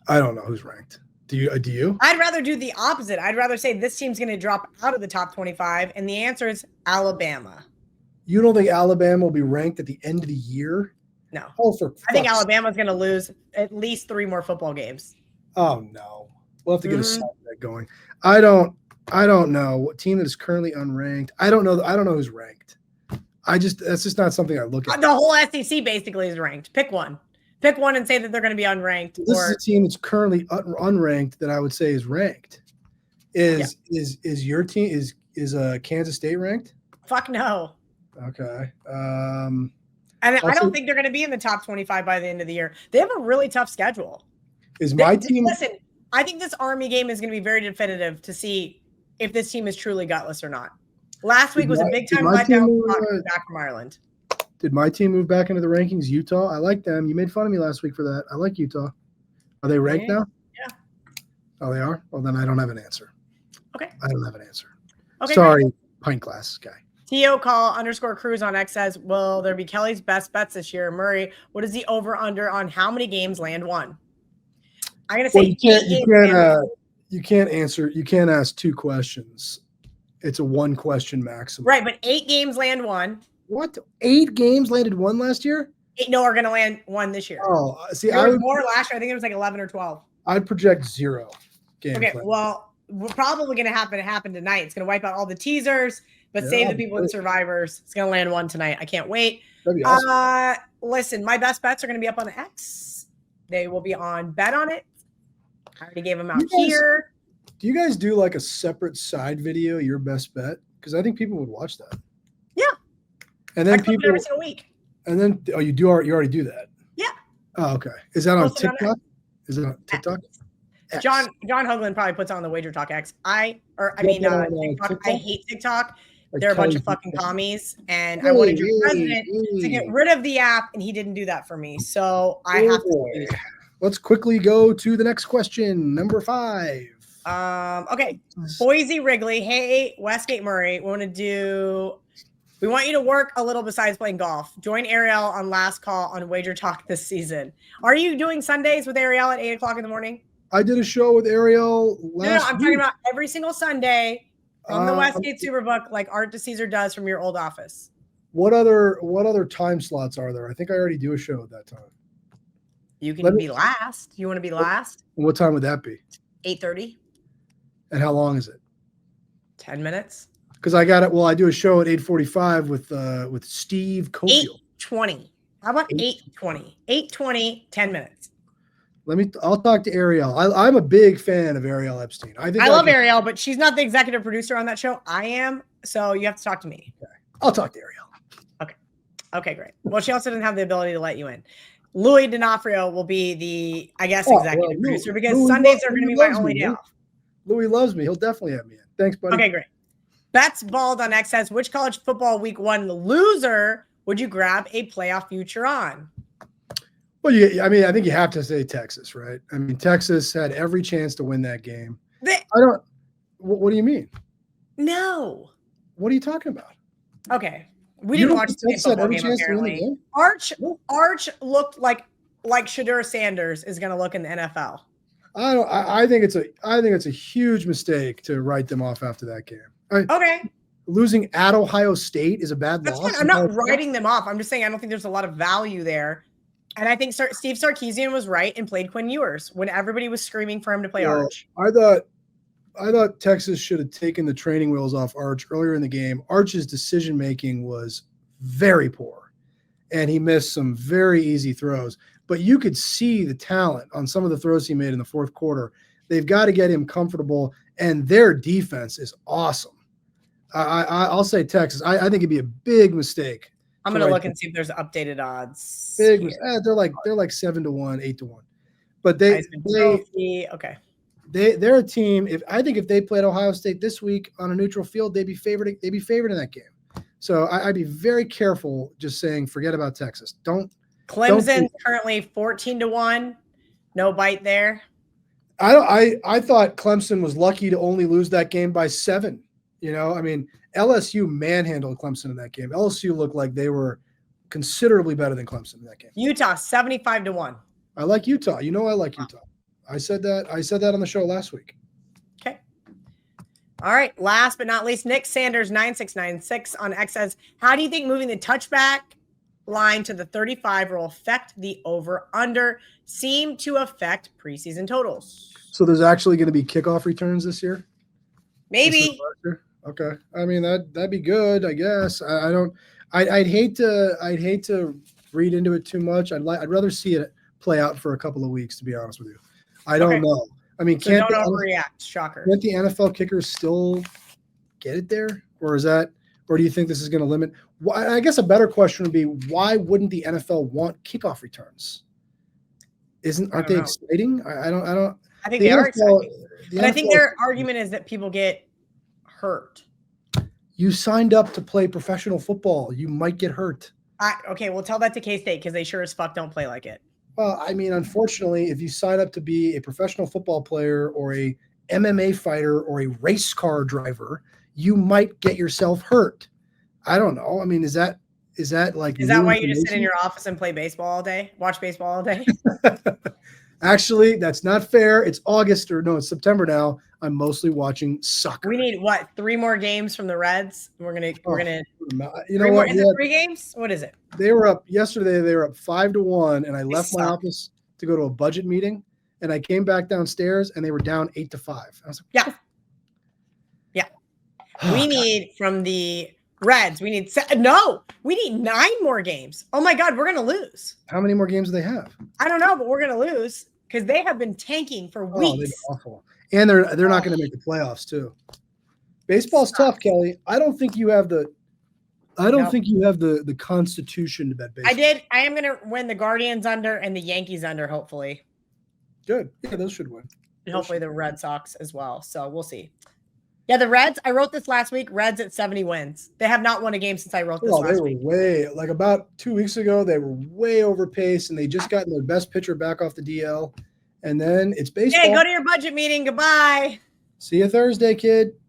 S2: I don't know who's ranked. Do you?
S1: I'd rather do the opposite. I'd rather say this team's going to drop out of the top 25, and the answer is Alabama.
S2: You don't think Alabama will be ranked at the end of the year?
S1: No.
S2: Oh,
S1: I think Alabama's going to lose at least 3 more football games.
S2: Oh no, we'll have to get a side bet going. I don't know what team that is currently unranked. I don't know who's ranked. That's just not something I look at.
S1: The whole SEC basically is ranked. Pick one and say that they're going to be unranked.
S2: This is a team that's currently unranked that I would say is ranked. Is your team is Kansas State ranked?
S1: Fuck no.
S2: Okay.
S1: And I don't think they're going to be in the top 25 by the end of the year. They have a really tough schedule.
S2: My team?
S1: Listen, I think this Army game is going to be very definitive to see if this team is truly gutless or not. Last week was a big time letdown back from Ireland.
S2: Did my team move back into the rankings? Utah? I like them. You made fun of me last week for that. I like Utah. Are they ranked now?
S1: Yeah.
S2: Oh, they are? Well, then I don't have an answer.
S1: Okay.
S2: I don't have an answer.
S1: Okay.
S2: Sorry, pint glass guy.
S1: TO_Cruz on X says, will there be Kelly's best bets this year? Murray, what is the over-under on how many games land 1? I'm going to say
S2: you can't ask 2 questions. It's a 1 question maximum.
S1: Right, but 8 games land 1.
S2: What? 8 games landed 1 last year?
S1: 8 are going to land 1 this year.
S2: Oh, see,
S1: there was more last year. I think it was like 11 or 12.
S2: I'd project 0 games.
S1: Okay, well, we're probably going to happen tonight. It's going to wipe out all the teasers, but save the people in Survivors. It's going to land 1 tonight. I can't wait.
S2: That'd be awesome.
S1: Listen, my best bets are going to be up on X. They will be on Bet on It. I already gave them out here.
S2: Do you guys do like a separate side video, your best bet? Because I think people would watch that.
S1: Yeah.
S2: And then
S1: people every single week.
S2: And then you already do that.
S1: Yeah.
S2: Oh, okay. Is that on TikTok? Is it on TikTok?
S1: X. John Hoagland probably puts on the WagerTalk X. TikTok. I hate TikTok. They're a bunch of fucking commies, and I wanted your president to get rid of the app, and he didn't do that for me. So I have to use it.
S2: Let's quickly go to the next question, number 5.
S1: Okay. Boise Wrigley. Hey, Westgate Murray. We want you to work a little besides playing golf. Join Ariel on Last Call on WagerTalk this season. Are you doing Sundays with Ariel at 8:00 in the morning?
S2: I did a show with Ariel last
S1: I'm talking about every single Sunday from the Westgate SuperBook, like Art DeCesar does from your old office.
S2: What other time slots are there? I think I already do a show at that time.
S1: You can be last. You want to be last?
S2: What time would that be?
S1: 8:30.
S2: And how long is it?
S1: 10 minutes.
S2: Because I got it. Well, I do a show at 8:45 with Steve Cofield.
S1: 8:20. How about 8:20? 8:20, 10 minutes.
S2: I'll talk to Ariel. I'm a big fan of Ariel Epstein. I
S1: love Ariel, but she's not the executive producer on that show. I am. So you have to talk to me.
S2: Okay. I'll talk to Ariel.
S1: Okay, great. Well, she also doesn't have the ability to let you in. Louis D'Onofrio will be the, executive producer because
S2: Louis
S1: Sundays are going to be my only day off.
S2: Louis loves me. He'll definitely have me in. Thanks, buddy.
S1: Okay, great. Bets Bald on X says, which college football week 1 loser would you grab a playoff future on?
S2: Well, I think you have to say Texas, right? I mean, Texas had every chance to win that game. What do you mean?
S1: No.
S2: What are you talking about?
S1: Okay. We didn't watch the football game, apparently. Arch looked like Shadur Sanders is going to look in the NFL.
S2: I think it's a huge mistake to write them off after that game.
S1: Okay.
S2: Losing at Ohio State is a bad
S1: That's
S2: loss.
S1: fine. I'm not writing them off. I'm just saying I don't think there's a lot of value there. And I think Steve Sarkisian was right and played Quinn Ewers when everybody was screaming for him to play Arch.
S2: I thought Texas should have taken the training wheels off Arch earlier in the game. Arch's decision making was very poor, and he missed some very easy throws. But you could see the talent on some of the throws he made in the fourth quarter. They've got to get him comfortable, and their defense is awesome. I'll say Texas. I think it'd be a big mistake.
S1: I'm going to look and see if there's updated odds.
S2: They're like 7-1, 8-1. But they're a team. I think if they played Ohio State this week on a neutral field, they'd be favored in that game. So I'd be very careful just saying forget about Texas.
S1: Clemson's currently 14-1. No bite there.
S2: I thought Clemson was lucky to only lose that game by 7. LSU manhandled Clemson in that game. LSU looked like they were considerably better than Clemson in that game.
S1: Utah 75-1.
S2: I like Utah. I like Utah. I said that on the show last week.
S1: Okay. All right. Last but not least, Nick Sanders 9696 on X says, how do you think moving the touchback line to the 35 will affect the over/under? Seem to affect preseason totals.
S2: So there's actually going to be kickoff returns this year?
S1: Maybe.
S2: Okay. I mean, that'd be good, I guess. I'd hate to read into it too much. I'd rather see it play out for a couple of weeks, to be honest with you. I don't know. I mean,
S1: don't overreact. Shocker.
S2: Can't the NFL kickers still get it there? Or do you think this is going to limit? I guess a better question would be, why wouldn't the NFL want kickoff returns? Aren't they exciting?
S1: I think they are exciting. But I think their argument is that people get hurt.
S2: You signed up to play professional football. You might get hurt.
S1: Okay, well, tell that to K-State because they sure as fuck don't play like it.
S2: Well, I mean, unfortunately, if you sign up to be a professional football player or a MMA fighter or a race car driver, you might get yourself hurt. I don't know. I mean, is that
S1: why you just sit in your office and play baseball all day? Watch baseball all day?
S2: Actually, that's not fair. It's it's September now. I'm mostly watching soccer.
S1: We need 3 more games from the Reds? We're gonna.
S2: You know what?
S1: Is it 3 games? What is it?
S2: They were up yesterday. They were up 5-1, and I left my office to go to a budget meeting, and I came back downstairs, and they were down 8-5. I was like,
S1: yeah. We need from the Reds. We need 9 more games. Oh my God, we're gonna lose.
S2: How many more games do they have?
S1: I don't know, but we're gonna lose because they have been tanking for weeks.
S2: They've been awful. And they're not going to make the playoffs too. Baseball's tough, Kelly. I don't think you have the constitution to bet baseball.
S1: I am going to win the Guardians under and the Yankees under, hopefully.
S2: Good. Yeah, those should win.
S1: And hopefully the Red Sox as well. So we'll see. Yeah, the Reds, I wrote this last week, Reds at 70 wins. They have not won a game since I wrote this last week.
S2: About 2 weeks ago, they were way over pace, and they just gotten their best pitcher back off the DL. And then it's baseball.
S1: Hey, go to your budget meeting. Goodbye.
S2: See you Thursday, kid.